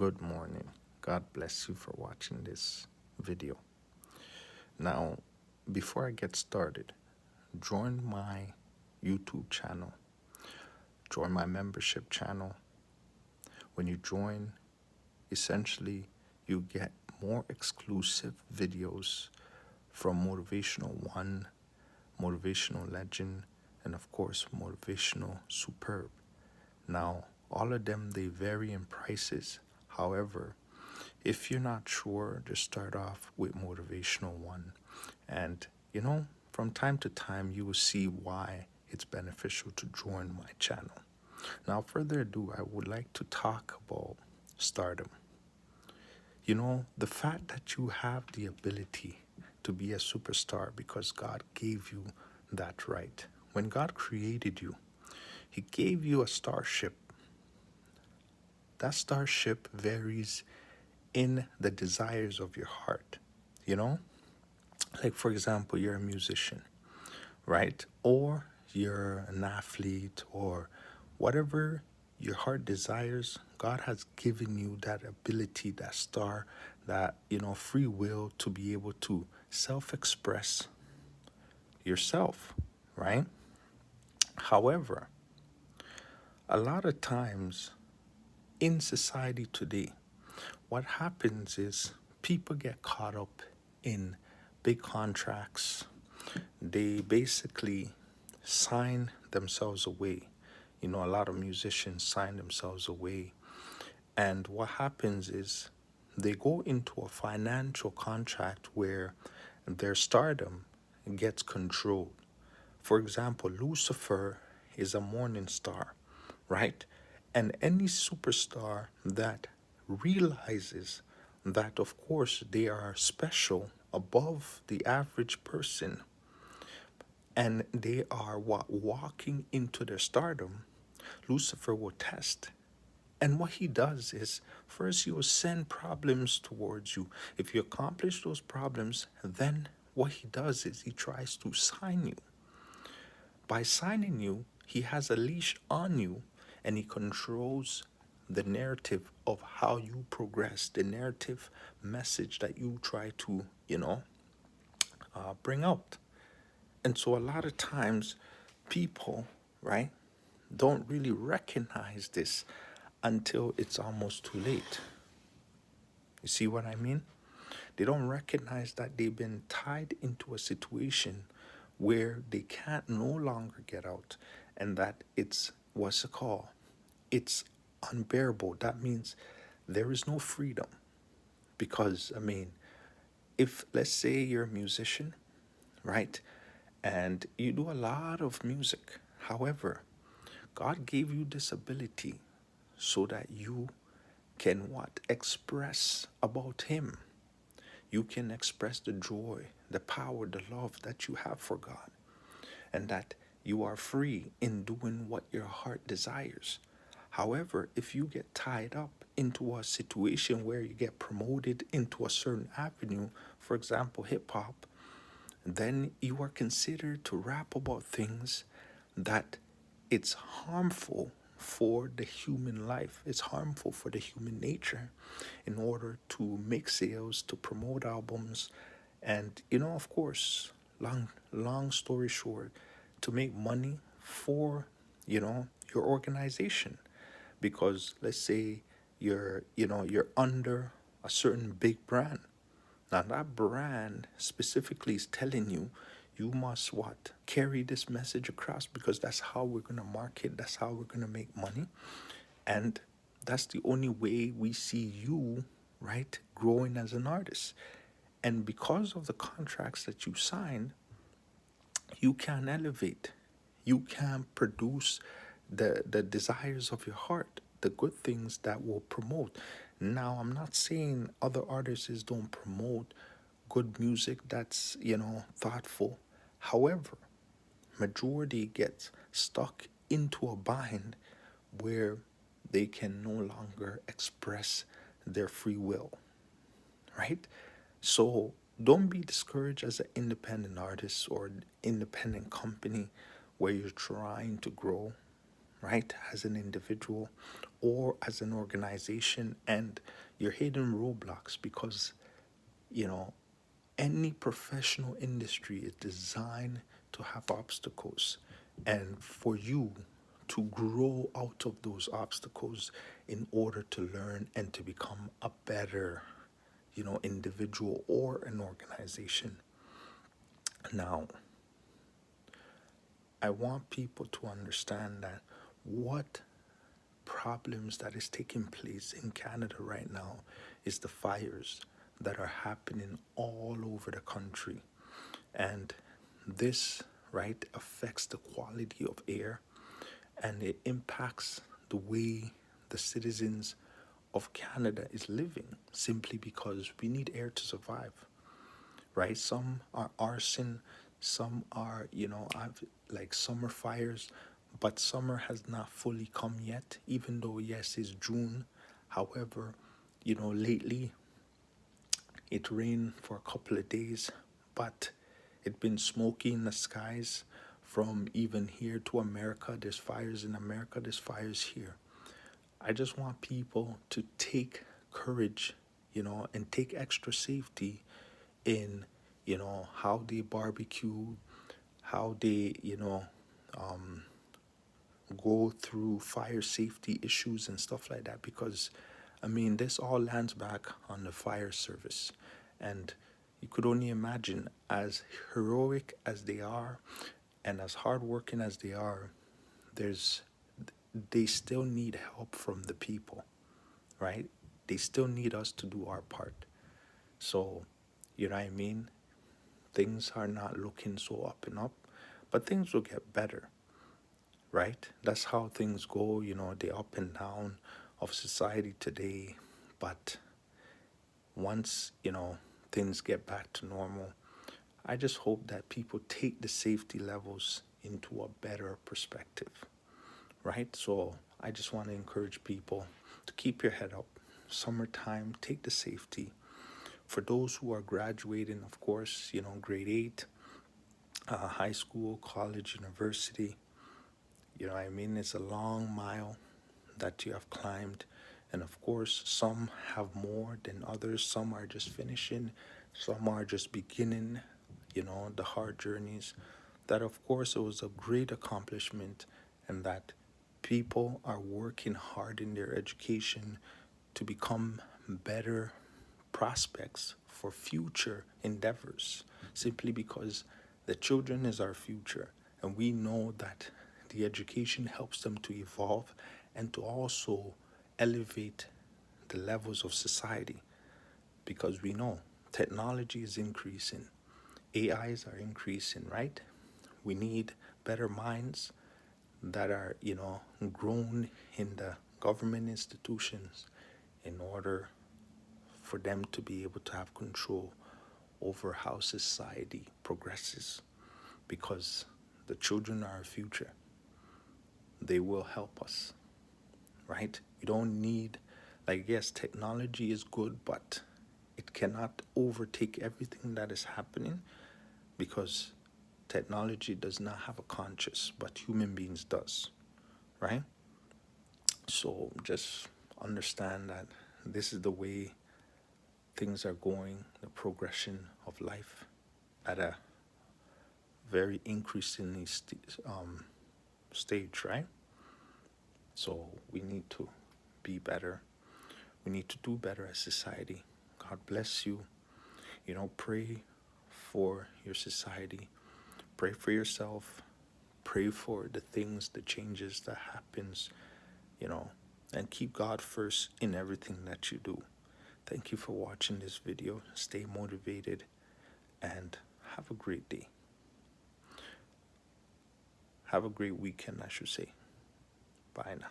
Good morning. God bless you for watching this video. Now, before I get started, join my YouTube channel, join my membership channel. When you join, essentially, you get more exclusive videos from Motivational One, Motivational Legend, and of course, Motivational Superb. Now, all of them, they vary in prices. However, if you're not sure, just start off with Motivational One. And, from time to time, you will see why it's beneficial to join my channel. Now, further ado, I would like to talk about stardom. The fact that you have the ability to be a superstar because God gave you that right. When God created you, He gave you a starship. That starship varies in the desires of your heart. You know, like for example, you're a musician, right? Or you're an athlete or whatever your heart desires, God has given you that ability, that star, that, free will to be able to self express yourself, right? However, a lot of times in society today, what happens is people get caught up in big contracts. They basically sign themselves away. A lot of musicians sign themselves away. And what happens is they go into a financial contract where their stardom gets controlled. For example, Lucifer is a morning star, right? And any superstar that realizes that, of course, they are special above the average person and they are walking into their stardom, Lucifer will test. And what he does is, first, he will send problems towards you. If you accomplish those problems, then what he does is he tries to sign you. By signing you, he has a leash on you and he controls the narrative of how you progress, the narrative message that you try to, bring out. And so a lot of times people, right, don't really recognize this until it's almost too late. You see what I mean? They don't recognize that they've been tied into a situation where they can't no longer get out and that it's, what's it called? It's unbearable. That means there is no freedom. Because, if let's say you're a musician, right? And you do a lot of music. However, God gave you this ability so that you can what? Express about Him. You can express the joy, the power, the love that you have for God. And that you are free in doing what your heart desires. However, if you get tied up into a situation where you get promoted into a certain avenue, for example, hip hop, then you are considered to rap about things that it's harmful for the human life. It's harmful for the human nature in order to make sales, to promote albums, and of course, long story short, to make money for, your organization. Because let's say you're under a certain big brand. Now that brand specifically is telling you you must what? Carry this message across because that's how we're gonna market, that's how we're gonna make money. And that's the only way we see you, right, growing as an artist. And because of the contracts that you signed, you can elevate. You can produce the desires of your heart, the good things that will promote. Now, I'm not saying other artists don't promote good music that's, thoughtful. However, majority gets stuck into a bind where they can no longer express their free will, right? So don't be discouraged as an independent artist or independent company where you're trying to grow, right, as an individual, or as an organization, and you're hitting roadblocks because, you know, any professional industry is designed to have obstacles, and for you to grow out of those obstacles in order to learn and to become a better, individual or an organization. Now, I want people to understand that what problems that is taking place in Canada right now is the fires that are happening all over the country. And this, right, affects the quality of air, and it impacts the way the citizens of Canada is living, simply because we need air to survive, right? Some are arson, some are, I've like summer fires, but summer has not fully come yet, even though, yes, it's June. However, lately it rained for a couple of days, but it's been smoky in the skies from even here to America. There's fires in America, there's fires here. I just want people to take courage, and take extra safety in, how they barbecue, how they, um, go through fire safety issues and stuff like that. Because, I mean, this all lands back on the fire service. And you could only imagine, as heroic as they are and as hardworking as they are, there's they still need help from the people, right? They still need us to do our part. So, you know what I mean? Things are not looking so up and up, but things will get better, right? That's how things go, the up and down of society today. But once, things get back to normal, I just hope that people take the safety levels into a better perspective, right? So I just want to encourage people to keep your head up. Summertime, take the safety. For those who are graduating, of course, grade 8, high school, college, university, I mean, it's a long mile that you have climbed. And of course, some have more than others. Some are just finishing, some are just beginning, the hard journeys. That, of course, it was a great accomplishment, and that people are working hard in their education to become better prospects for future endeavors, simply because the children is our future, and we know that the education helps them to evolve and to also elevate the levels of society, because we know technology is increasing, AIs are increasing, right? We need better minds that are, grown in the government institutions in order for them to be able to have control over how society progresses, because the children are our future. They will help us, right? You don't need, like, yes, technology is good, but it cannot overtake everything that is happening, because technology does not have a conscience, but human beings does, right? So just understand that this is the way things are going, the progression of life at a very increasingly stage, right? So we need to be better. We need to do better as society. God bless you. Pray for your society. Pray for yourself. Pray for the things, the changes that happens, and keep God first in everything that you do. Thank you for watching this video. Stay motivated and have a great day. Have a great weekend, I should say. Bye now.